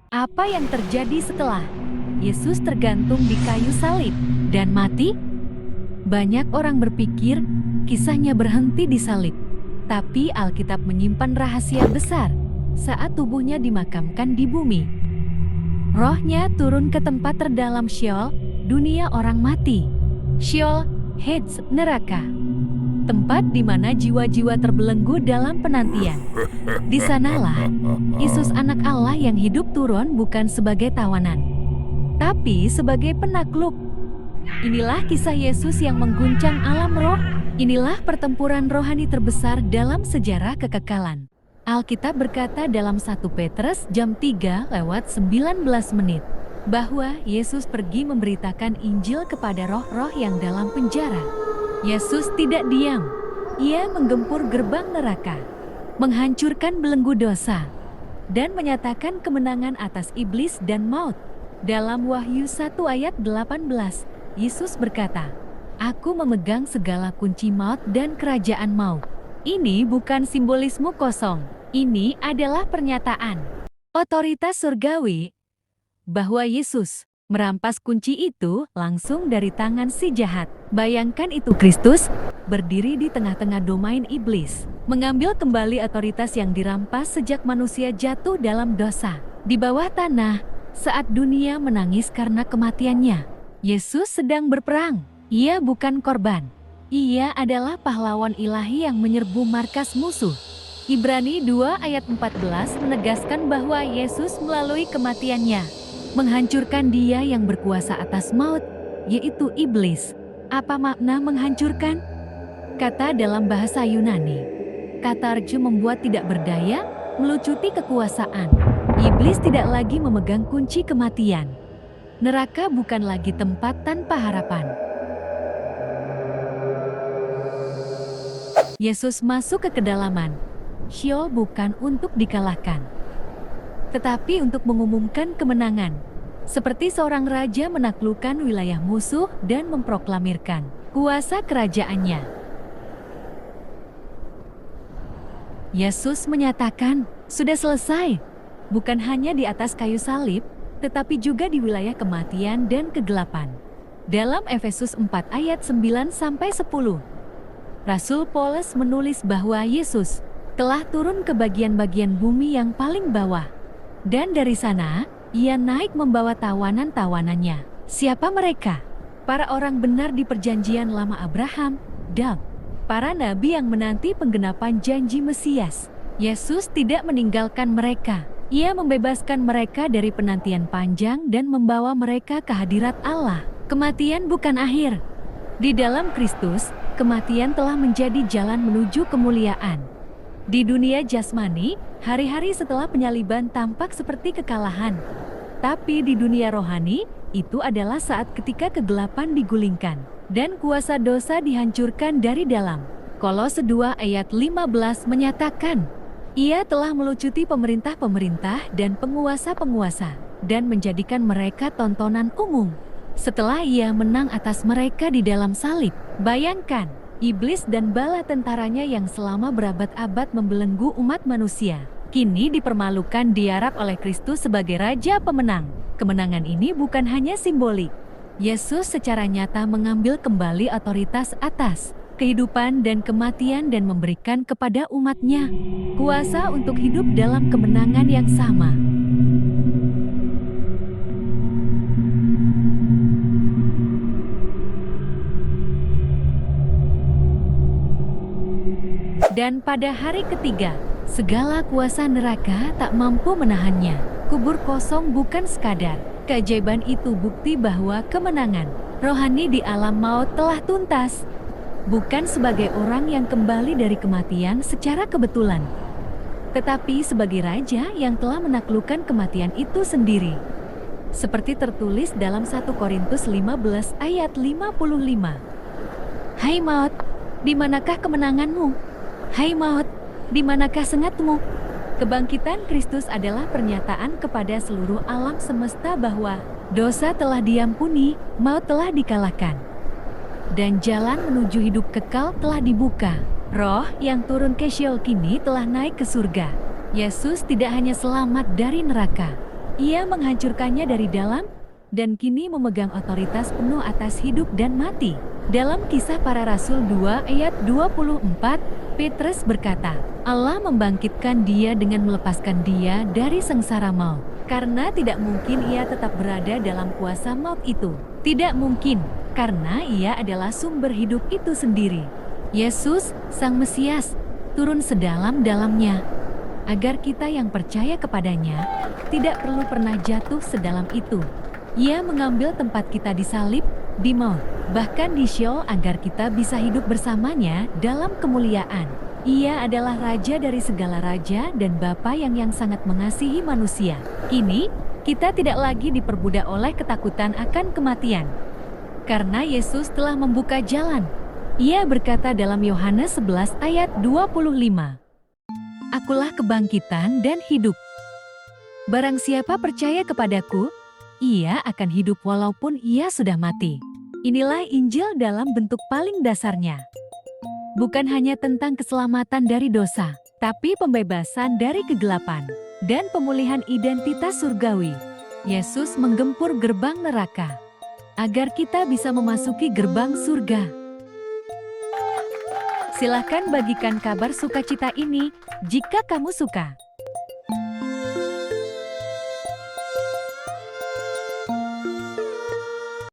Apa yang terjadi setelah Yesus tergantung di kayu salib dan mati? Banyak orang berpikir kisahnya berhenti di salib. Tapi Alkitab menyimpan rahasia besar saat tubuhnya dimakamkan di bumi. Rohnya turun ke tempat terdalam Sheol, dunia orang mati. Sheol, Hades, neraka. Tempat di mana jiwa-jiwa terbelenggu dalam penantian. Di sanalah Yesus anak Allah yang hidup turun bukan sebagai tawanan, tapi sebagai penakluk. Inilah kisah Yesus yang mengguncang alam roh. Inilah pertempuran rohani terbesar dalam sejarah kekekalan. Alkitab berkata dalam 1 Petrus jam 3:19 bahwa Yesus pergi memberitakan Injil kepada roh-roh yang dalam penjara. Yesus tidak diam. Ia menggempur gerbang neraka, menghancurkan belenggu dosa, dan menyatakan kemenangan atas iblis dan maut. Dalam Wahyu 1 ayat 18, Yesus berkata, "Aku memegang segala kunci maut dan kerajaan maut." Ini bukan simbolisme kosong. Ini adalah pernyataan otoritas surgawi bahwa Yesus merampas kunci itu langsung dari tangan si jahat. Bayangkan itu, Kristus berdiri di tengah-tengah domain iblis, mengambil kembali otoritas yang dirampas sejak manusia jatuh dalam dosa. Di bawah tanah, saat dunia menangis karena kematiannya, Yesus sedang berperang. Ia bukan korban. Ia adalah pahlawan ilahi yang menyerbu markas musuh. Ibrani 2 ayat 14 menegaskan bahwa Yesus melalui kematiannya menghancurkan dia yang berkuasa atas maut, yaitu iblis. Apa makna menghancurkan? Kata dalam bahasa Yunani, katarjo membuat tidak berdaya, melucuti kekuasaan. Iblis tidak lagi memegang kunci kematian. Neraka bukan lagi tempat tanpa harapan. Yesus masuk ke kedalaman. Sheol bukan untuk dikalahkan, tetapi untuk mengumumkan kemenangan. Seperti seorang raja menaklukkan wilayah musuh dan memproklamirkan kuasa kerajaannya. Yesus menyatakan, "Sudah selesai." Bukan hanya di atas kayu salib, tetapi juga di wilayah kematian dan kegelapan. Dalam Efesus 4 ayat 9-10, Rasul Paulus menulis bahwa Yesus telah turun ke bagian-bagian bumi yang paling bawah. Dan dari sana, ia naik membawa tawanan-tawanannya. Siapa mereka? Para orang benar di perjanjian lama Abraham, Daud, para nabi yang menanti penggenapan janji Mesias. Yesus tidak meninggalkan mereka. Ia membebaskan mereka dari penantian panjang dan membawa mereka ke hadirat Allah. Kematian bukan akhir. Di dalam Kristus, kematian telah menjadi jalan menuju kemuliaan. Di dunia jasmani, hari-hari setelah penyaliban tampak seperti kekalahan. Tapi di dunia rohani, itu adalah saat ketika kegelapan digulingkan dan kuasa dosa dihancurkan dari dalam. Kolose 2 ayat 15 menyatakan, ia telah melucuti pemerintah-pemerintah dan penguasa-penguasa dan menjadikan mereka tontonan umum. Setelah ia menang atas mereka di dalam salib, bayangkan, iblis dan bala tentaranya yang selama berabad-abad membelenggu umat manusia, kini dipermalukan diarap oleh Kristus sebagai Raja Pemenang. Kemenangan ini bukan hanya simbolik. Yesus secara nyata mengambil kembali otoritas atas kehidupan dan kematian dan memberikan kepada umatnya kuasa untuk hidup dalam kemenangan yang sama. Dan pada hari ketiga, segala kuasa neraka tak mampu menahannya. Kubur kosong bukan sekadar keajaiban, itu bukti bahwa kemenangan rohani di alam maut telah tuntas. Bukan sebagai orang yang kembali dari kematian secara kebetulan, tetapi sebagai raja yang telah menaklukkan kematian itu sendiri. Seperti tertulis dalam 1 Korintus 15 ayat 55. Hai maut, di manakah kemenanganmu? Hai maut, di manakah sengatmu? Kebangkitan Kristus adalah pernyataan kepada seluruh alam semesta bahwa dosa telah diampuni, maut telah dikalahkan, dan jalan menuju hidup kekal telah dibuka. Roh yang turun ke Sheol kini telah naik ke surga. Yesus tidak hanya selamat dari neraka, Ia menghancurkannya dari dalam dan kini memegang otoritas penuh atas hidup dan mati. Dalam Kisah Para Rasul 2 ayat 24, Petrus berkata, Allah membangkitkan dia dengan melepaskan dia dari sengsara maut. Karena tidak mungkin ia tetap berada dalam kuasa maut itu. Tidak mungkin, karena ia adalah sumber hidup itu sendiri. Yesus, Sang Mesias, turun sedalam-dalamnya, agar kita yang percaya kepadanya tidak perlu pernah jatuh sedalam itu. Ia mengambil tempat kita di salib, di maut, bahkan di Sheol agar kita bisa hidup bersamanya dalam kemuliaan. Ia adalah Raja dari segala raja dan Bapa yang sangat mengasihi manusia. Kini, kita tidak lagi diperbudak oleh ketakutan akan kematian. Karena Yesus telah membuka jalan. Ia berkata dalam Yohanes 11 ayat 25, Akulah kebangkitan dan hidup. Barang siapa percaya kepadaku, ia akan hidup walaupun ia sudah mati. Inilah Injil dalam bentuk paling dasarnya. Bukan hanya tentang keselamatan dari dosa, tapi pembebasan dari kegelapan dan pemulihan identitas surgawi. Yesus menggempur gerbang neraka agar kita bisa memasuki gerbang surga. Silakan bagikan kabar sukacita ini jika kamu suka.